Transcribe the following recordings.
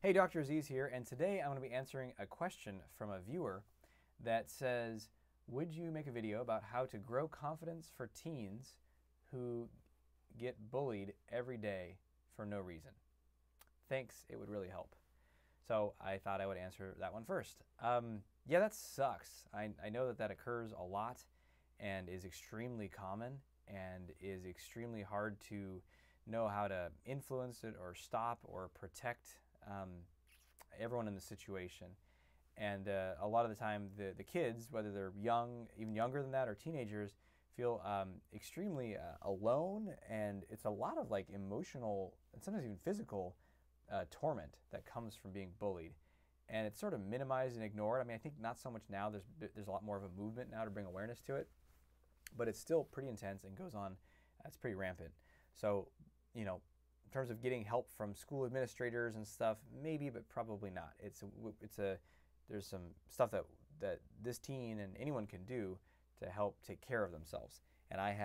Hey, Dr. Aziz here, and today I'm going to be answering a question from a viewer that says, would you make a video about how to grow confidence for teens who get bullied every day for no reason? Thanks, it would really help. So I thought I would answer that one first. Yeah, that sucks. I know that occurs a lot and is extremely common and is extremely hard to know how to influence it or stop or protect everyone in the situation. And a lot of the time, the kids, whether they're young, even younger than that, or teenagers, feel extremely alone, and it's a lot of like emotional and sometimes even physical torment that comes from being bullied. And it's sort of minimized and ignored. I mean, I think not so much now. There's a lot more of a movement now to bring awareness to it, but it's still pretty intense and goes on. It's pretty rampant. So, you know, in terms of getting help from school administrators and stuff, maybe, but probably not. There's some stuff that this teen and anyone can do to help take care of themselves. And I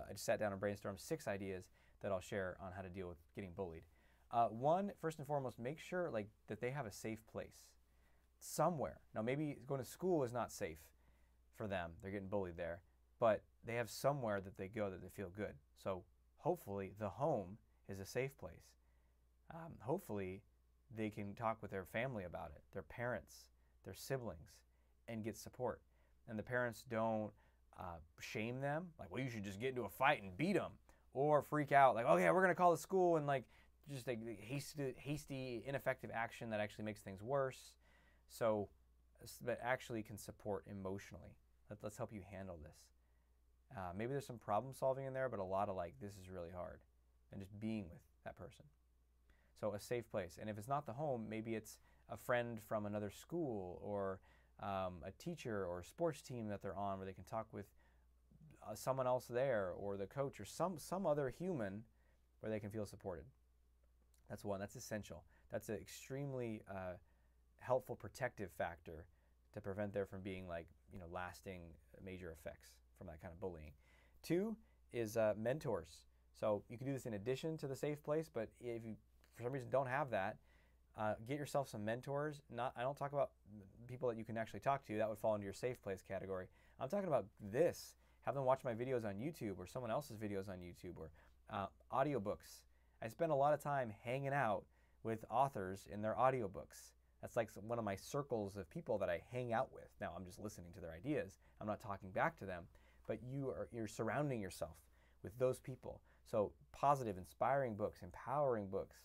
just sat down and brainstormed 6 ideas that I'll share on how to deal with getting bullied. One, first and foremost, make sure that they have a safe place somewhere. Now, maybe going to school is not safe for them. They're getting bullied there, but they have somewhere that they go that they feel good. So hopefully the home is a safe place. Hopefully they can talk with their family about it, their parents, their siblings, and get support. And the parents don't shame them, like, well, you should just get into a fight and beat them, or freak out, like, oh yeah, we're gonna call the school, and like just like hasty, ineffective action that actually makes things worse. So, but actually can support emotionally. Let's help you handle this. Maybe there's some problem solving in there, but a lot of like, this is really hard, and just being with that person. So a safe place. And if it's not the home, maybe it's a friend from another school, or a teacher or sports team that they're on where they can talk with someone else there, or the coach, or some other human where they can feel supported. That's one. That's essential. That's an extremely helpful protective factor to prevent there from being lasting major effects from that kind of bullying. 2 is mentors. So you can do this in addition to the safe place, but if you for some reason don't have that, get yourself some mentors. I don't talk about people that you can actually talk to. That would fall into your safe place category. I'm talking about this. Have them watch my videos on YouTube, or someone else's videos on YouTube, or audiobooks. I spend a lot of time hanging out with authors in their audiobooks. That's like one of my circles of people that I hang out with. Now, I'm just listening to their ideas. I'm not talking back to them, but you're surrounding yourself with those people. So positive, inspiring books, empowering books,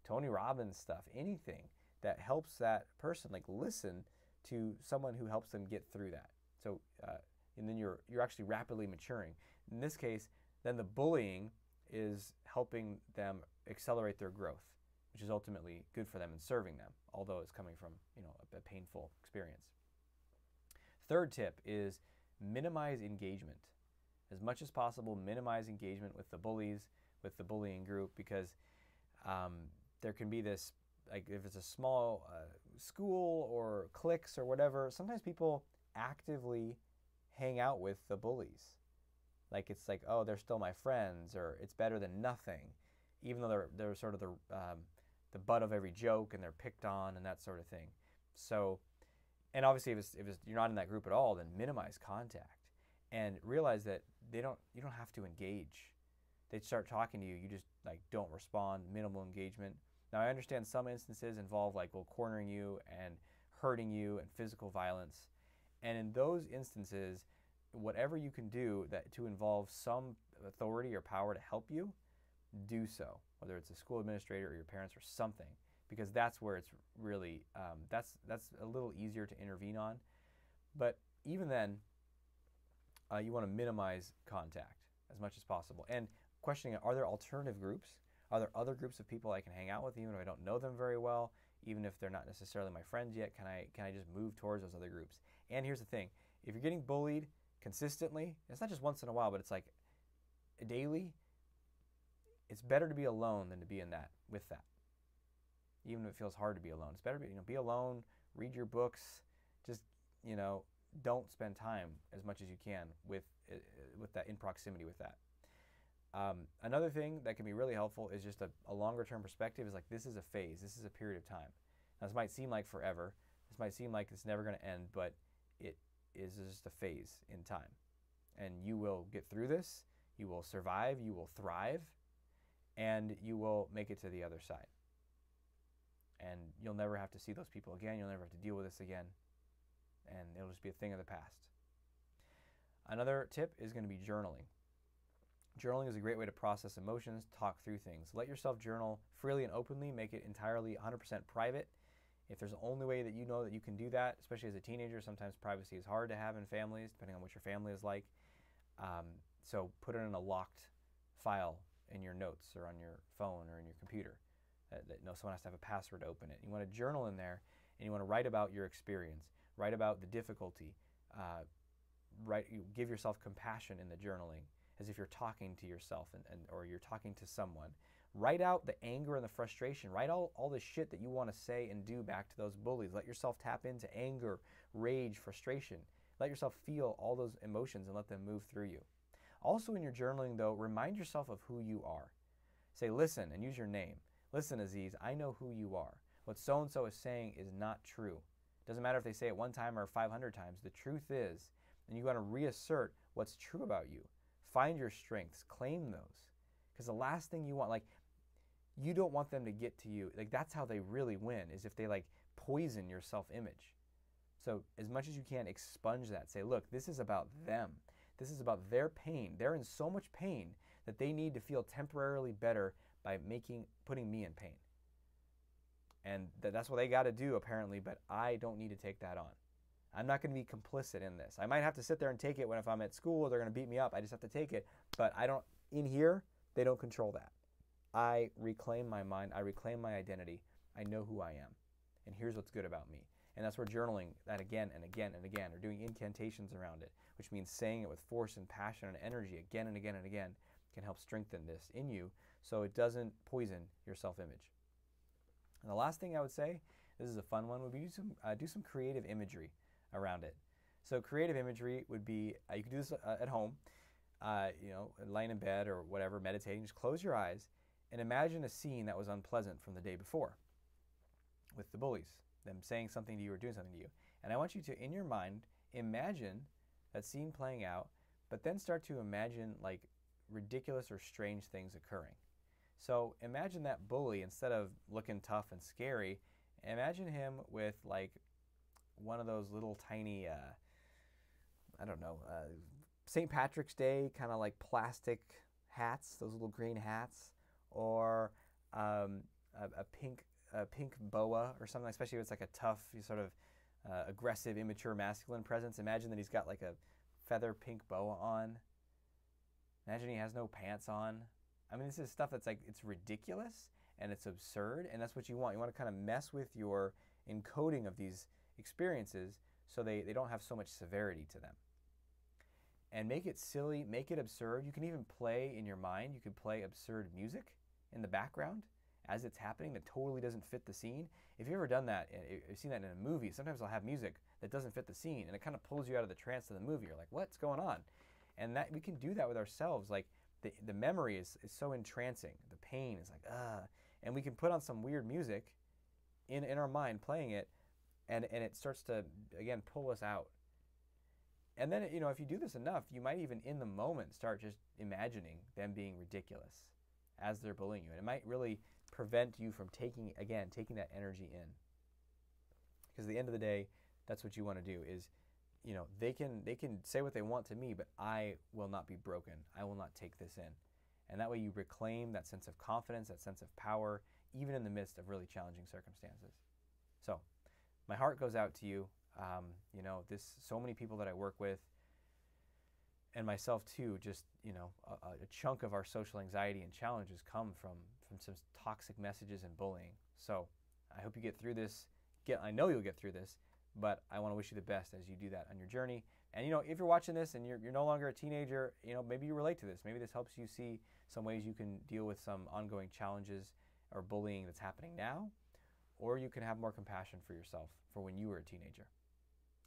Tony Robbins stuff, anything that helps that person, like listen to someone who helps them get through that. So, and then you're actually rapidly maturing. In this case, then the bullying is helping them accelerate their growth, which is ultimately good for them and serving them, although it's coming from a painful experience. 3rd tip is minimize engagement. As much as possible, minimize engagement with the bullies, with the bullying group, because there can be this, like if it's a small school or cliques or whatever, sometimes people actively hang out with the bullies. Like it's like, oh, they're still my friends, or it's better than nothing, even though they're sort of the butt of every joke and they're picked on and that sort of thing. So, and obviously if you're not in that group at all, then minimize contact and realize that you don't have to engage. They start talking to you, you just don't respond, minimal engagement. Now I understand some instances involve cornering you and hurting you and physical violence. And in those instances, whatever you can do to involve some authority or power to help you, do so, whether it's a school administrator or your parents or something, because that's where it's really, that's a little easier to intervene on. But even then, you want to minimize contact as much as possible. And questioning, are there alternative groups? Are there other groups of people I can hang out with even if I don't know them very well? Even if they're not necessarily my friends yet, can I just move towards those other groups? And here's the thing, if you're getting bullied consistently, it's not just once in a while, but it's like daily, it's better to be alone than to be with that. Even if it feels hard to be alone. It's better to be alone, read your books, just, don't spend time as much as you can with that, in proximity with that. Another thing that can be really helpful is just a longer term perspective is this is a phase, this is a period of time. Now, this might seem like forever. This might seem like it's never going to end, but it is just a phase in time. And you will get through this. You will survive. You will thrive. And you will make it to the other side. And you'll never have to see those people again. You'll never have to deal with this again. And it'll just be a thing of the past. Another tip is going to be journaling. Journaling is a great way to process emotions, talk through things. Let yourself journal freely and openly. Make it entirely 100% private. If there's the only way that you know that you can do that, especially as a teenager, sometimes privacy is hard to have in families, depending on what your family is like. So put it in a locked file in your notes or on your phone or in your computer. Someone has to have a password to open it. You want to journal in there, and you want to write about your experience, write about the difficulty, give yourself compassion in the journaling, as if you're talking to yourself or you're talking to someone. Write out the anger and the frustration. Write all the shit that you want to say and do back to those bullies. Let yourself tap into anger, rage, frustration. Let yourself feel all those emotions and let them move through you. Also in your journaling, though, remind yourself of who you are. Say, listen, and use your name. Listen, Aziz, I know who you are. What so-and-so is saying is not true. Doesn't matter if they say it one time or 500 times. The truth is, and you want to reassert what's true about you. Find your strengths. Claim those. Because the last thing you want, you don't want them to get to you. That's how they really win, is if they poison your self-image. So as much as you can, expunge that. Say, look, this is about them. This is about their pain. They're in so much pain that they need to feel temporarily better by putting me in pain. And that's what they got to do, apparently, but I don't need to take that on. I'm not going to be complicit in this. I might have to sit there and take it if I'm at school, they're going to beat me up. I just have to take it. But in here, they don't control that. I reclaim my mind. I reclaim my identity. I know who I am. And here's what's good about me. And that's where journaling that again and again and again, or doing incantations around it, which means saying it with force and passion and energy again and again and again, can help strengthen this in you so it doesn't poison your self-image. And the last thing I would say, this is a fun one, would be do some creative imagery around it. So creative imagery would be, you can do this at home, laying in bed or whatever, meditating. Just close your eyes and imagine a scene that was unpleasant from the day before with the bullies, them saying something to you or doing something to you. And I want you to, in your mind, imagine that scene playing out, but then start to imagine ridiculous or strange things occurring. So imagine that bully, instead of looking tough and scary, imagine him with one of those little tiny, St. Patrick's Day kind of plastic hats, those little green hats, or a pink boa or something, especially if it's a tough, sort of aggressive, immature, masculine presence. Imagine that he's got a feather pink boa on. Imagine he has no pants on. I mean, this is stuff that's it's ridiculous and it's absurd, and that's what you want. You want to kind of mess with your encoding of these experiences so they don't have so much severity to them. And make it silly, make it absurd. You can even play in your mind, you could play absurd music in the background as it's happening that totally doesn't fit the scene. If you've ever done that, you've seen that in a movie, sometimes they'll have music that doesn't fit the scene and it kind of pulls you out of the trance of the movie. You're like, what's going on? And that we can do that with ourselves. The memory is so entrancing. The pain is and we can put on some weird music in our mind playing it, and it starts to, again, pull us out. And then, if you do this enough, you might even in the moment start just imagining them being ridiculous as they're bullying you. And it might really prevent you from taking that energy in. Because at the end of the day, that's what you want to do is, they can say what they want to me, but I will not be broken. I will not take this in. And that way you reclaim that sense of confidence, that sense of power, even in the midst of really challenging circumstances. So my heart goes out to you. So many people that I work with, and myself too, just, a chunk of our social anxiety and challenges come from some toxic messages and bullying. So I hope you get through this. I know you'll get through this, but I want to wish you the best as you do that on your journey. And, if you're watching this and you're no longer a teenager, maybe you relate to this. Maybe this helps you see some ways you can deal with some ongoing challenges or bullying that's happening now, or you can have more compassion for yourself for when you were a teenager.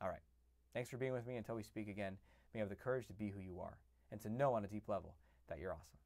All right. Thanks for being with me. Until we speak again, may you have the courage to be who you are and to know on a deep level that you're awesome.